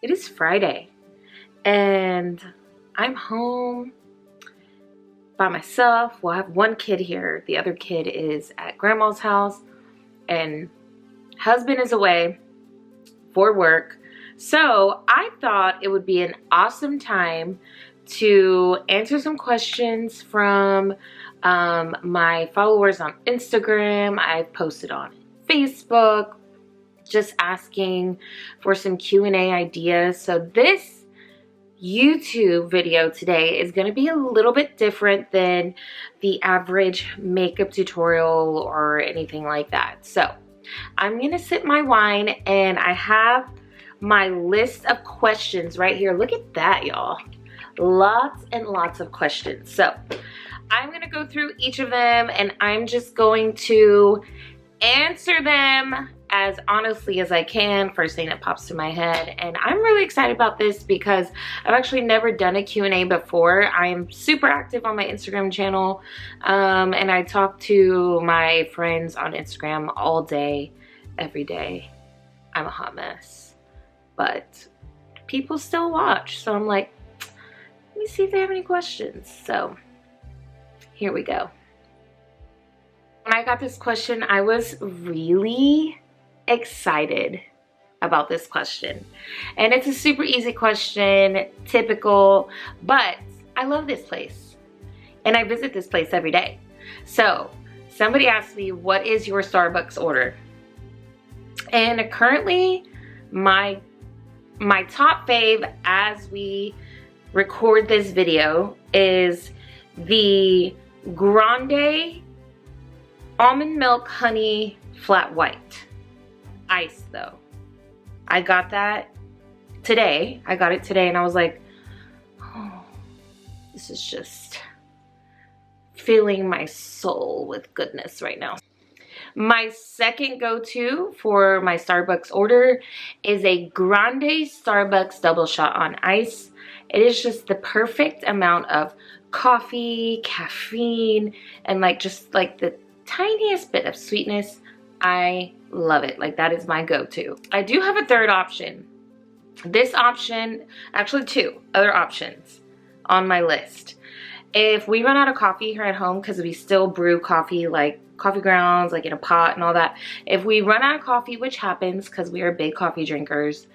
It is Friday and I'm home by myself. Well, I have one kid here. The other kid is at grandma's house and husband is away for work. So I thought it would be an awesome time to answer some questions from my followers on Instagram. I've posted on Facebook, just asking for some Q&A ideas. So this YouTube video today is going to be a little bit different than the average makeup tutorial or anything like that. So I'm going to sip my wine and I have my list of questions right here. Look at that, y'all. Lots and lots of questions. So I'm going to go through each of them and I'm just going to answer them as honestly as I can, first thing that pops to my head. And I'm really excited about this because I've actually never done a Q&A before. I am super active on my Instagram channel, and I talk to my friends on Instagram all day, every day. I'm a hot mess, but people still watch. So I'm like, let me see if they have any questions. So here we go. When I got this question, I was really excited about this question. And it's a super easy question, typical, but I love this place. And I visit this place every day. So somebody asked me, what is your Starbucks order? And currently my top fave as we record this video is the Grande almond milk honey flat white ice though. I got that today. I got it today and I was like, oh, this is just filling my soul with goodness right now. My second go-to for my Starbucks order is a Grande Starbucks double shot on ice. It is just the perfect amount of coffee, caffeine, and just like the tiniest bit of sweetness. I love it. Like, that is my go-to. I do have a third option. This option, actually two other options on my list. If we run out of coffee here at home, because we still brew coffee, like coffee grounds, like in a pot and all that. If we run out of coffee, which happens because we are big coffee drinkers,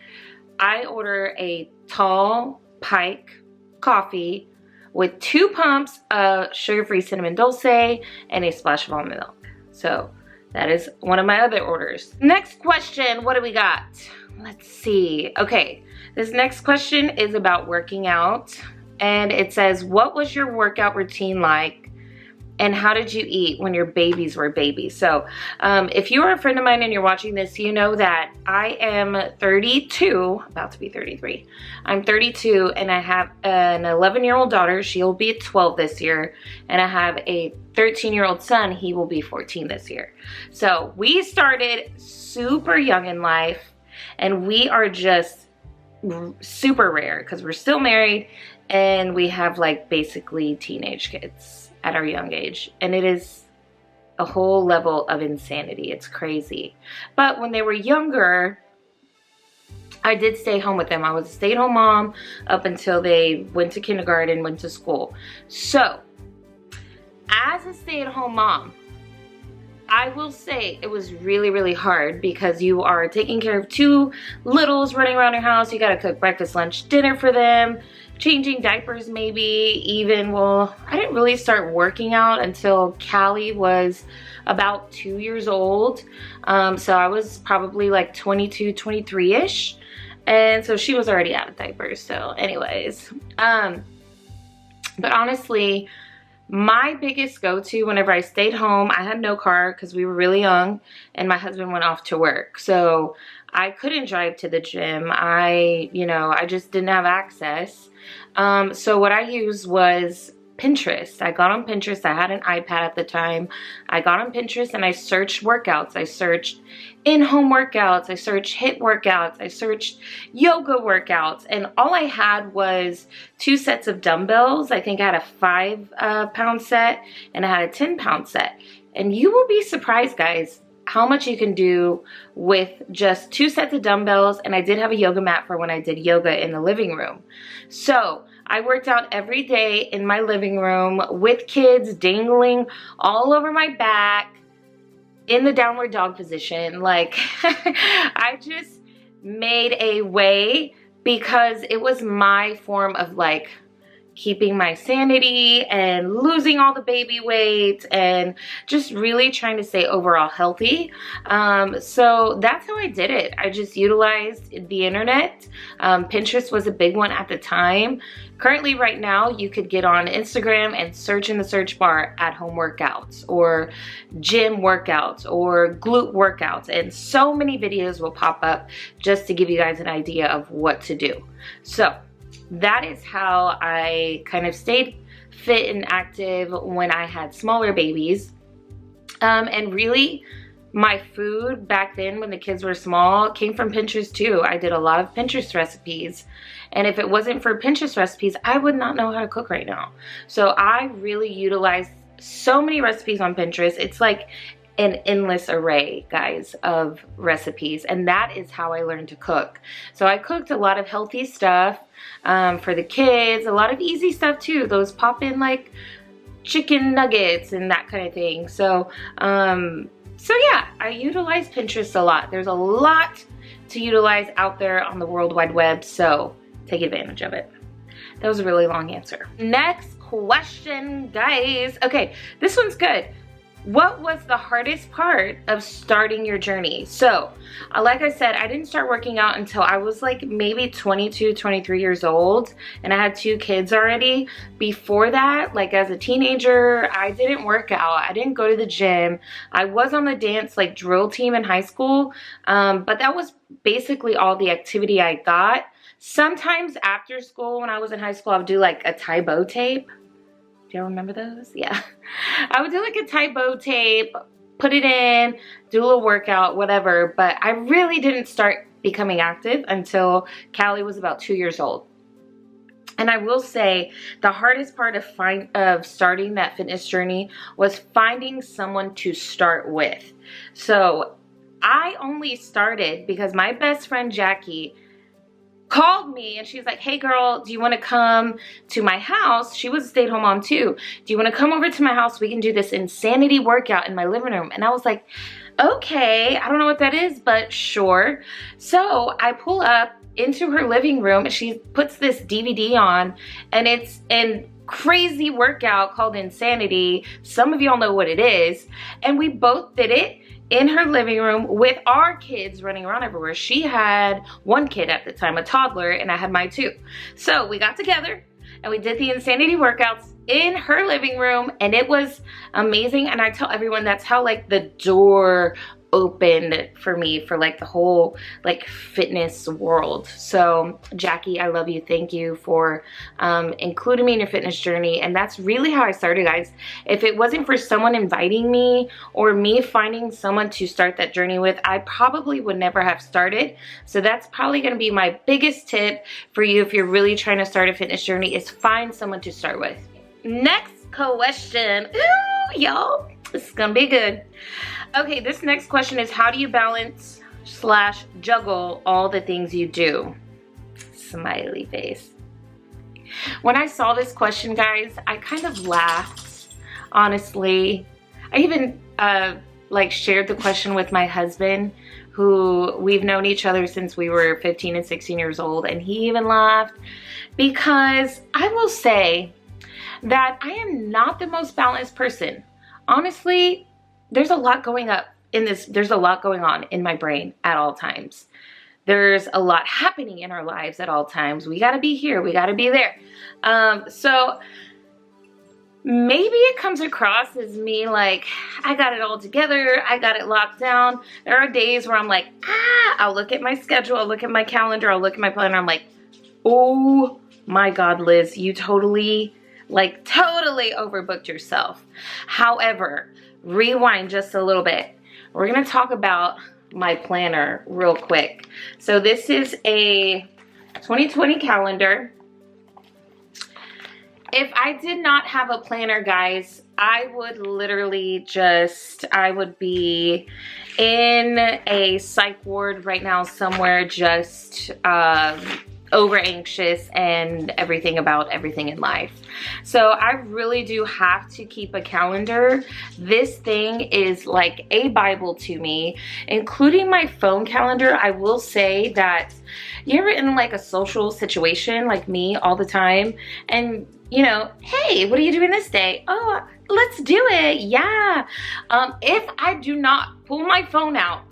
I order a tall Pike coffee with 2 pumps of sugar-free cinnamon dulce and a splash of almond milk. So that is one of my other orders. Next question, what do we got? Let's see. Okay, this next question is about working out. And it says, what was your workout routine like? And how did you eat when your babies were babies? So if you are a friend of mine and you're watching this, you know that I am 32, about to be 33. I'm 32 and I have an 11-year-old daughter. She'll be 12 this year. And I have a 13-year-old son. He will be 14 this year. So we started super young in life and we are just super rare because we're still married and we have like basically teenage kids at our young age, and it is a whole level of insanity. It's crazy. But when they were younger, I did stay home with them. I was a stay-at-home mom up until they went to kindergarten, went to school. So as a stay-at-home mom, I will say it was really, really hard because you are taking care of 2 littles running around your house. You got to cook breakfast, lunch, dinner for them, changing diapers maybe even. Well, I didn't really start working out until Callie was about 2 years old. So I was probably like 22, 23-ish. And so she was already out of diapers. So anyways, but honestly, my biggest go-to whenever I stayed home, I had no car because we were really young and my husband went off to work. So I couldn't drive to the gym. I just didn't have access. So what I used was Pinterest. I got on Pinterest. I had an iPad at the time. I got on Pinterest and I searched workouts. I searched in-home workouts. I searched HIIT workouts. I searched yoga workouts. And all I had was 2 sets of dumbbells. I think I had a 5 pound set and I had a 10 pound set. And you will be surprised, guys. how much you can do with just 2 sets of dumbbells, and I did have a yoga mat for when I did yoga in the living room. So I worked out every day in my living room with kids dangling all over my back in the downward dog position. Like, I just made a way because it was my form of like keeping my sanity and losing all the baby weight and just really trying to stay overall healthy. So that's how I did it. I just utilized the internet. Pinterest was a big one at the time. Currently right now, you could get on Instagram and search in the search bar at home workouts or gym workouts or glute workouts, and so many videos will pop up just to give you guys an idea of what to do. So that is how I kind of stayed fit and active when I had smaller babies. And really, my food back then when the kids were small came from Pinterest too. I did a lot of Pinterest recipes. And if it wasn't for Pinterest recipes, I would not know how to cook right now. So I really utilized so many recipes on Pinterest. It's like an endless array, guys, of recipes. And that is how I learned to cook. So I cooked a lot of healthy stuff for the kids, a lot of easy stuff too. Those pop in like chicken nuggets and that kind of thing. So yeah, I utilize Pinterest a lot. There's a lot to utilize out there on the World Wide Web, so take advantage of it. That was a really long answer. Next question, guys. Okay, this one's good. What was the hardest part of starting your journey? So, like I said, I didn't start working out until I was like maybe 22, 23 years old, and I had 2 kids already. Before that, like as a teenager, I didn't work out. I didn't go to the gym. I was on the dance like drill team in high school, but that was basically all the activity I got. Sometimes after school, when I was in high school, I would do like a tie bow tape. Do y'all remember those? Yeah. I would do like a tie bow tape, put it in, do a little workout, whatever. But I really didn't start becoming active until Callie was about 2 years old. And I will say the hardest part of starting that fitness journey was finding someone to start with. So I only started because my best friend Jackie called me and she's like, hey girl, do you want to come to my house? She was a stay-at-home mom too. Do you want to come over to my house? We can do this insanity workout in my living room. And I was like, okay, I don't know what that is, but sure. So I pull up into her living room and she puts this DVD on, and it's an crazy workout called Insanity. Some of y'all know what it is. And we both did it in her living room with our kids running around everywhere. She had 1 kid at the time, a toddler, and I had my 2. So we got together and we did the Insanity workouts in her living room, and it was amazing. And I tell everyone that's how like the door opened for me for like the whole like fitness world. So Jackie, I love you. Thank you for including me in your fitness journey. And that's really how I started, guys. If it wasn't for someone inviting me or me finding someone to start that journey with, I probably would never have started. So that's probably going to be my biggest tip for you if you're really trying to start a fitness journey, is find someone to start with. Next question. Ooh, y'all, this is gonna be good. Okay, this next question is, how do you balance / juggle all the things you do? Smiley face. When I saw this question, guys, I kind of laughed, honestly. I even like shared the question with my husband, who we've known each other since we were 15 and 16 years old, and he even laughed, because I will say that I am not the most balanced person. Honestly, there's a lot going on in my brain at all times. There's a lot happening in our lives at all times. We gotta be here, we gotta be there. So maybe it comes across as me like, I got it all together, I got it locked down. There are days where I'm like, I'll look at my schedule, I'll look at my calendar, I'll look at my planner, I'm like, oh my God, Liz, you totally overbooked yourself. However, rewind just a little bit. We're gonna talk about my planner real quick. So this is a 2020 calendar. If I did not have a planner, guys, I would literally I would be in a psych ward right now somewhere, just over anxious and everything about everything in life. So I really do have to keep a calendar. This thing is like a Bible to me, including my phone calendar. I will say that you ever in like a social situation like me all the time, and you know, hey, what are you doing this day? Oh, let's do it. Yeah. If I do not pull my phone out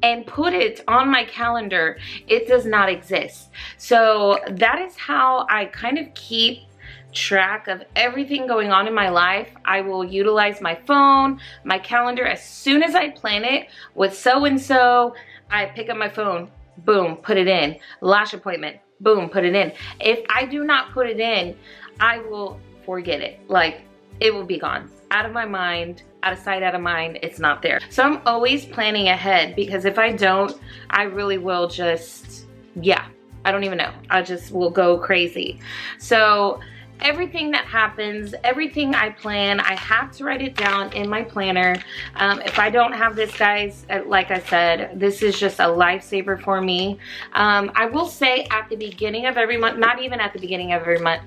and put it on my calendar, it does not exist. So that is how I kind of keep track of everything going on in my life. I will utilize my phone, my calendar. As soon as I plan it with so-and-so, I pick up my phone, boom, put it in. Lash appointment, boom, put it in. If I do not put it in, I will forget it. Like, it will be gone. Out of my mind, out of sight, out of mind, it's not there. So I'm always planning ahead, because if I don't, I really will just, yeah, I don't even know. I just will go crazy. So everything that happens, everything I plan, I have to write it down in my planner. If I don't have this, guys, like I said, this is just a lifesaver for me. I will say at the beginning of every month, not even at the beginning of every month,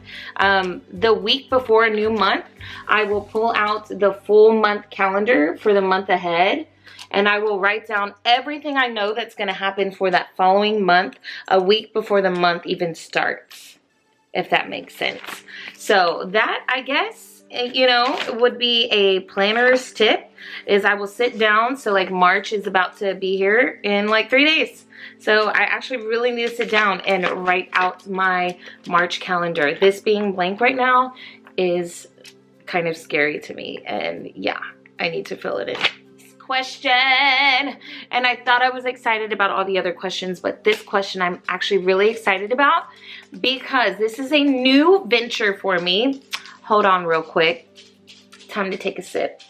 the week before a new month, I will pull out the full month calendar for the month ahead. And I will write down everything I know that's going to happen for that following month, a week before the month even starts, if that makes sense. So that, I guess, you know, would be a planner's tip, is I will sit down. So like March is about to be here in like 3 days. So I actually really need to sit down and write out my March calendar. This being blank right now is kind of scary to me. And yeah, I need to fill it in. Question, and I thought I was excited about all the other questions, but this question I'm actually really excited about, because this is a new venture for me. Hold on real quick. Time to take a sip.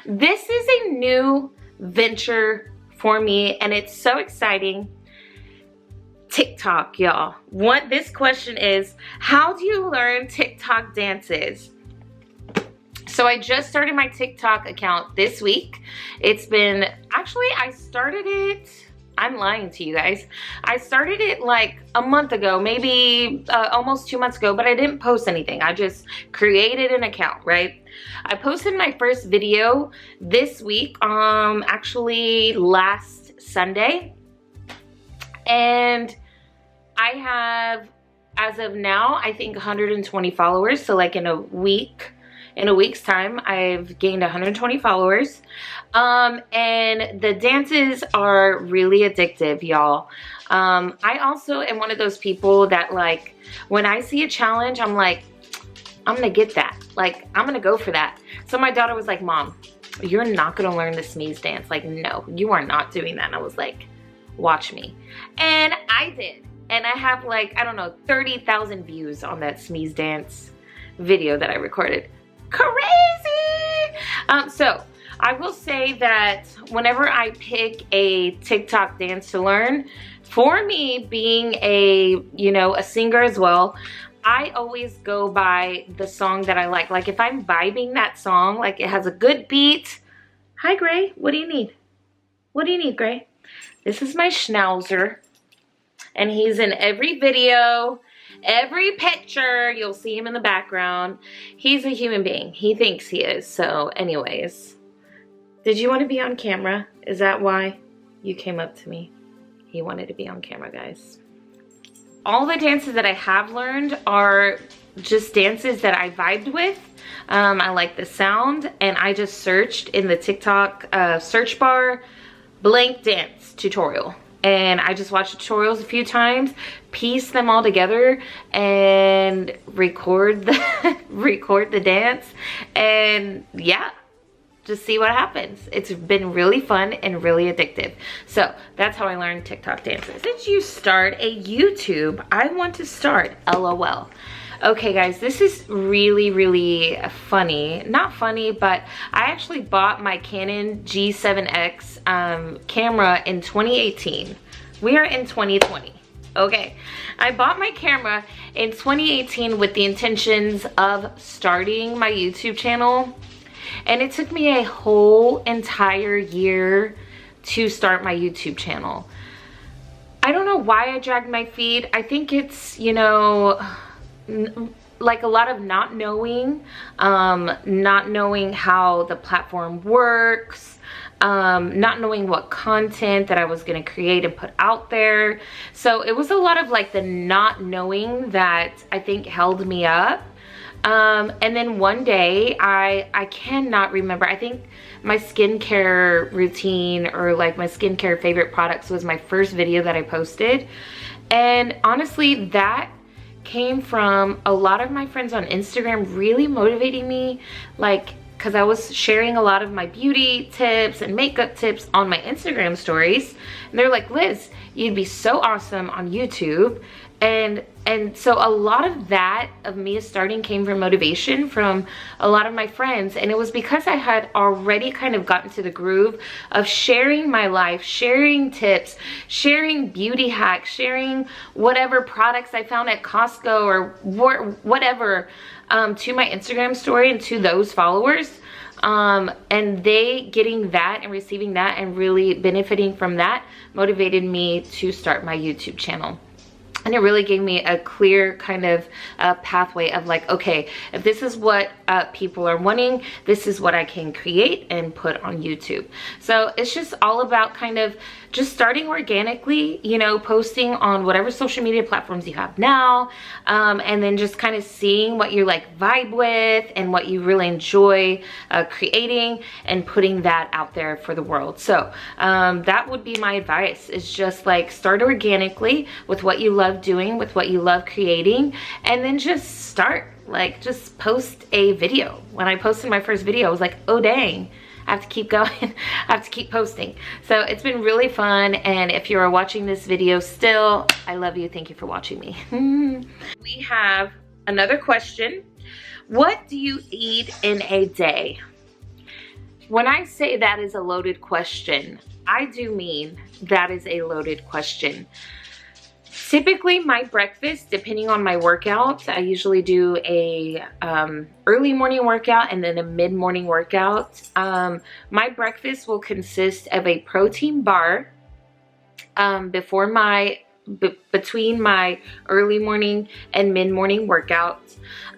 This is a new venture for me, and it's so exciting. TikTok, y'all. What this question is, how do you learn TikTok dances? So I just started my TikTok account this week. It's been, actually I started it, I'm lying to you guys. I started it like a month ago, maybe almost 2 months ago, but I didn't post anything. I just created an account, right? I posted my first video this week, actually last Sunday. And I have, as of now, I think 120 followers. So like in a week's time, I've gained 120 followers. And the dances are really addictive, y'all. I also am one of those people that, like, when I see a challenge, I'm like, I'm gonna get that. Like, I'm gonna go for that. So my daughter was like, Mom, you're not gonna learn the sneeze dance. Like, no, you are not doing that. And I was like, watch me. And I did. And I have like, I don't know, 30,000 views on that sneeze dance video that I recorded. Crazy! So I will say that whenever I pick a TikTok dance to learn, for me being a, you know, a singer as well, I always go by the song that I like. Like if I'm vibing that song, like it has a good beat. Hi Gray, what do you need? What do you need, Gray? This is my schnauzer, and he's in every video. Every picture, you'll see him in the background. He's a human being. He thinks he is. So anyways, did you want to be on camera? Is that why you came up to me? He wanted to be on camera, guys. All the dances that I have learned are just dances that I vibed with. I like the sound, and I just searched in the TikTok search bar, blank dance tutorial. And I just watched tutorials a few times, piece them all together, and record the dance, and yeah, just see what happens. It's been really fun and really addictive. So that's how I learned TikTok dances. Did you start a YouTube? I want to start, LOL. Okay guys, this is really, really funny. Not funny, but I actually bought my Canon G7X camera in 2018. We are in 2020, okay? I bought my camera in 2018 with the intentions of starting my YouTube channel. And it took me a whole entire year to start my YouTube channel. I don't know why I dragged my feet. I think it's, you know, like a lot of not knowing how the platform works, not knowing what content that I was going to create and put out there. So it was a lot of like the not knowing that I think held me up. And then one day I cannot remember, I think my skincare routine or like my skincare favorite products was my first video that I posted. And honestly, that came from a lot of my friends on Instagram really motivating me, like, because I was sharing a lot of my beauty tips and makeup tips on my Instagram stories. And they're like, Liz, you'd be so awesome on YouTube. And so a lot of that, of me starting, came from motivation from a lot of my friends. And it was because I had already kind of gotten to the groove of sharing my life, sharing tips, sharing beauty hacks, sharing whatever products I found at Costco or whatever to my Instagram story and to those followers. And they getting that and receiving that and really benefiting from that motivated me to start my YouTube channel. And it really gave me a clear kind of pathway of like, okay, if this is what people are wanting, this is what I can create and put on YouTube. So it's just all about kind of just starting organically, you know, posting on whatever social media platforms you have now, and then just kind of seeing what you like vibe with and what you really enjoy creating and putting that out there for the world. So that would be my advice, is just like start organically with what you love doing, with what you love creating, and then just start, like just post a video. When I posted my first video, I was like, oh dang, I have to keep going. I have to keep posting. So it's been really fun. And if you are watching this video still, I love you. Thank you for watching me. We have another question. What do you eat in a day? When I say that is a loaded question, I do mean that is a loaded question. Typically my breakfast, depending on my workout, I usually do a early morning workout and then a mid-morning workout. My breakfast will consist of a protein bar between my early morning and mid-morning workout.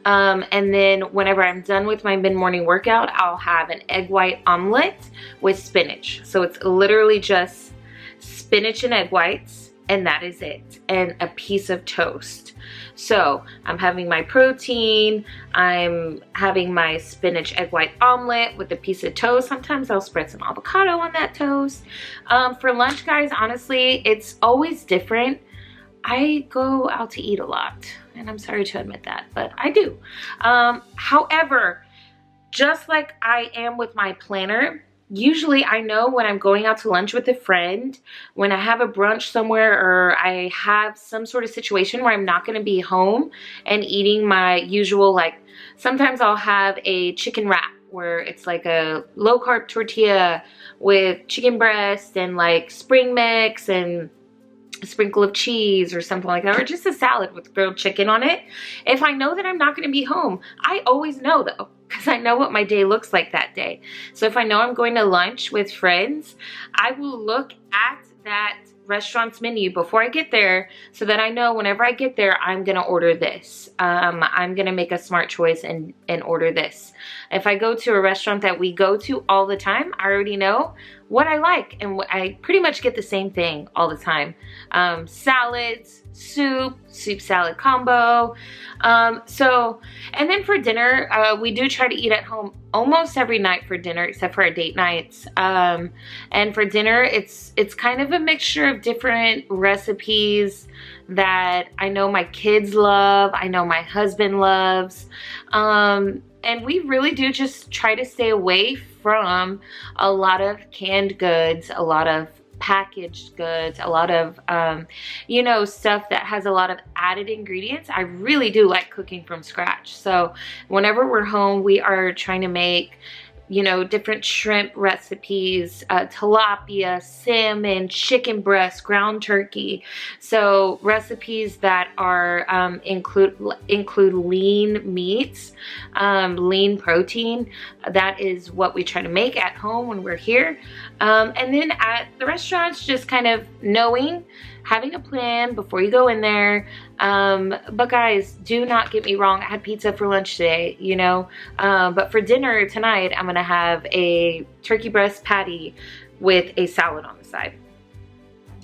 And then whenever I'm done with my mid-morning workout, I'll have an egg white omelet with spinach. So it's literally just spinach and egg whites. And that is it, and a piece of toast. So I'm having my protein, I'm having my spinach egg white omelet with a piece of toast. Sometimes I'll spread some avocado on that toast. For lunch, guys, honestly, it's always different. I go out to eat a lot, and I'm sorry to admit that, but I do. However, just like I am with my planner, usually I know when I'm going out to lunch with a friend, when I have a brunch somewhere, or I have some sort of situation where I'm not going to be home and eating my usual, like sometimes I'll have a chicken wrap where it's like a low carb tortilla with chicken breast and like spring mix and a sprinkle of cheese or something like that, or just a salad with grilled chicken on it. If I know that I'm not going to be home, I always know though, because I know what my day looks like that day. So if I know I'm going to lunch with friends, I will look at that restaurant's menu before I get there, so that I know whenever I get there, I'm gonna order this. I'm gonna make a smart choice and order this. If I go to a restaurant that we go to all the time, I already know what I like, and I pretty much get the same thing all the time. Salads, soup salad combo. And then for dinner, we do try to eat at home almost every night for dinner, except for our date nights. And for dinner, it's kind of a mixture of different recipes that I know my kids love, I know my husband loves. And we really do just try to stay away from a lot of canned goods, a lot of packaged goods, a lot of you know, stuff that has a lot of added ingredients. I really do like cooking from scratch. So whenever we're home, we are trying to make you know, different shrimp recipes, tilapia, salmon, chicken breast, ground turkey. So recipes that are include lean meats, lean protein. That is what we try to make at home when we're here. And then at the restaurants, just kind of knowing, having a plan before you go in there. But guys, do not get me wrong, I had pizza for lunch today, you know, but for dinner tonight, I'm gonna have a turkey breast patty with a salad on the side.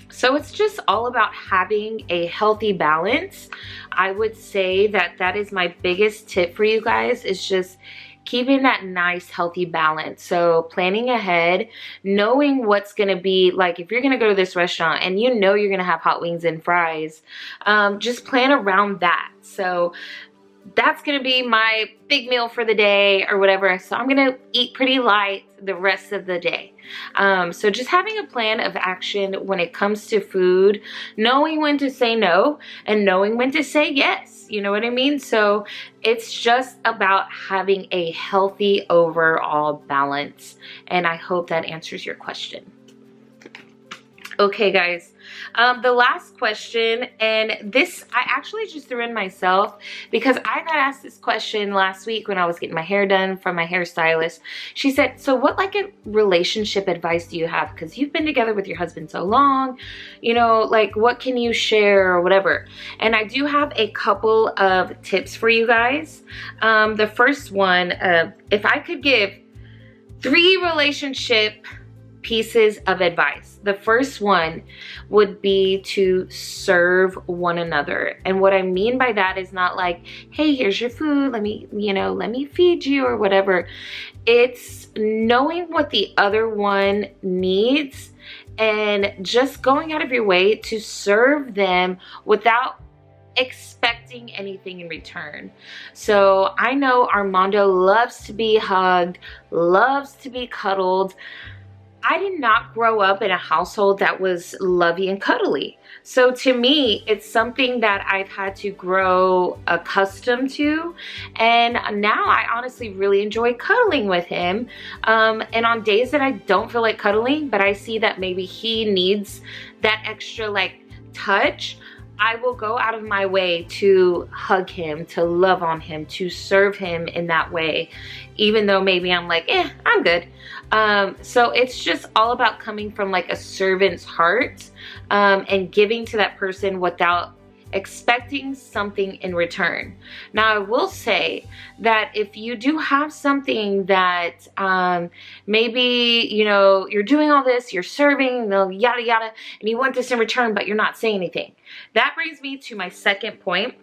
So it's just all about having a healthy balance. I would say that that is my biggest tip for you guys, is just keeping that nice healthy balance. So planning ahead, knowing what's gonna be, like if you're gonna go to this restaurant and you know you're gonna have hot wings and fries, just plan around that. So that's gonna be my big meal for the day or whatever. So I'm gonna eat pretty light the rest of the day. So just having a plan of action when it comes to food, knowing when to say no and knowing when to say yes, you know what I mean? So it's just about having a healthy overall balance. And I hope that answers your question. Okay guys, the last question, and this I actually just threw in myself because I got asked this question last week when I was getting my hair done from my hairstylist. She said, so what like a relationship advice do you have? Because you've been together with your husband so long, you know, like what can you share or whatever? And I do have a couple of tips for you guys. The first one, if I could give 3 relationship pieces of advice. The first one would be to serve one another. And what I mean by that is not like, hey, here's your food, let me feed you or whatever. It's knowing what the other one needs and just going out of your way to serve them without expecting anything in return. So I know Armando loves to be hugged, loves to be cuddled. I did not grow up in a household that was lovey and cuddly. So to me, it's something that I've had to grow accustomed to. And now I honestly really enjoy cuddling with him. And on days that I don't feel like cuddling, but I see that maybe he needs that extra like touch, I will go out of my way to hug him, to love on him, to serve him in that way, even though maybe I'm like, I'm good. So it's just all about coming from like a servant's heart, and giving to that person without expecting something in return. Now I will say that if you do have something that maybe, you know, you're doing all this, you're serving, yada yada, and you want this in return, but you're not saying anything. That brings me to my second point: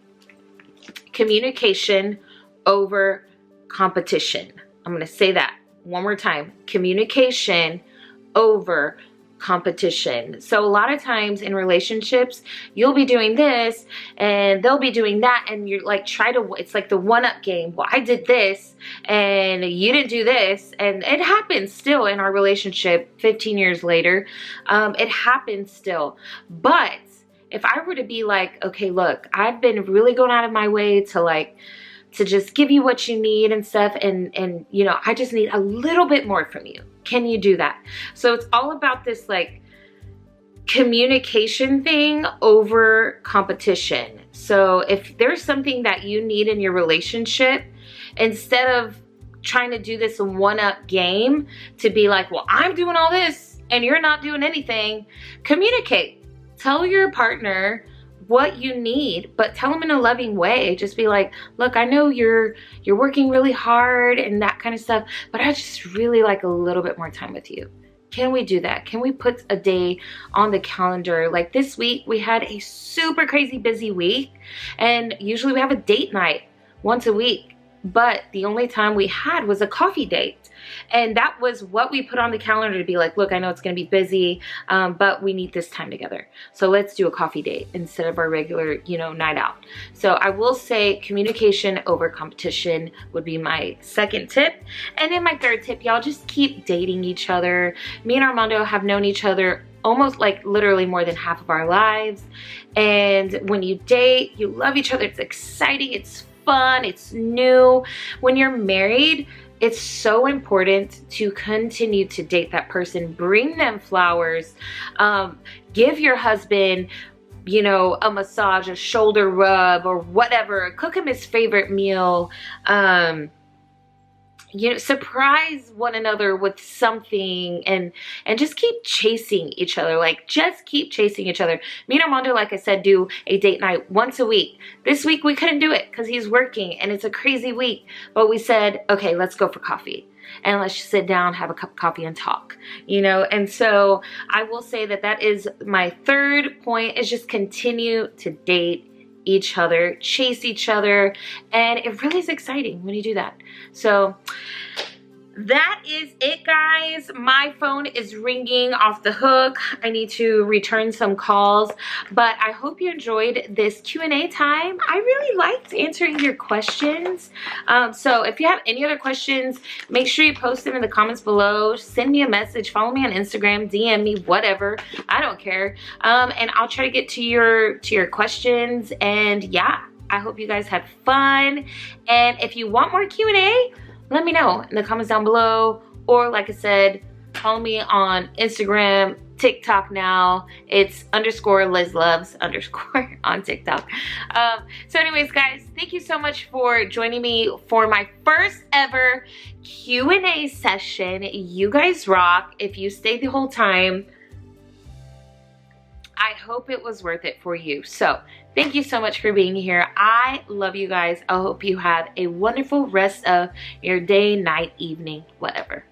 communication over competition. I'm going to say that one more time: communication over competition. So a lot of times in relationships, you'll be doing this and they'll be doing that, and you're like, it's like the one-up game. Well, I did this and you didn't do this, and it happens still in our relationship 15 years later. It happens still. But if I were to be like, okay, look, I've been really going out of my way to just give you what you need and stuff, and you know, I just need a little bit more from you. Can you do that? So it's all about this like communication thing over competition. So if there's something that you need in your relationship, instead of trying to do this one-up game to be like, well, I'm doing all this and you're not doing anything, communicate. Tell your partner what you need, but tell them in a loving way. Just be like, look, I know you're working really hard and that kind of stuff, but I just really like a little bit more time with you. Can we do that? Can we put a day on the calendar? Like this week, we had a super crazy busy week, and usually we have a date night once a week, but the only time we had was a coffee date. And that was what we put on the calendar to be like, look, I know it's going to be busy, but we need this time together. So let's do a coffee date instead of our regular, you know, night out. So I will say communication over competition would be my second tip. And then my third tip, y'all, just keep dating each other. Me and Armando have known each other almost like literally more than half of our lives. And when you date, you love each other. It's exciting. It's fun. It's new. When you're married, it's so important to continue to date that person. Bring them flowers. Give your husband, you know, a massage, a shoulder rub, or whatever. Cook him his favorite meal. You know, surprise one another with something, and just keep chasing each other. Like, just keep chasing each other. Me and Armando, like I said, do a date night once a week. This week we couldn't do it because he's working and it's a crazy week. But we said, okay, let's go for coffee. And let's just sit down, have a cup of coffee, and talk, you know? And so I will say that that is my third point, is just continue to date each other, chase each other, and it really is exciting when you do that. So that is it, guys. My phone is ringing off the hook. I need to return some calls, but I hope you enjoyed this Q&A time. I really liked answering your questions. So if you have any other questions, make sure you post them in the comments below. Send me a message, follow me on Instagram, DM me, whatever. I don't care. And I'll try to get to your questions. And yeah, I hope you guys had fun. And if you want more Q&A, let me know in the comments down below, or like I said, follow me on Instagram, TikTok now. It's _LizLoves_ on TikTok. So anyways, guys, thank you so much for joining me for my first ever Q&A session. You guys rock. If you stayed the whole time, I hope it was worth it for you. So thank you so much for being here. I love you guys. I hope you have a wonderful rest of your day, night, evening, whatever.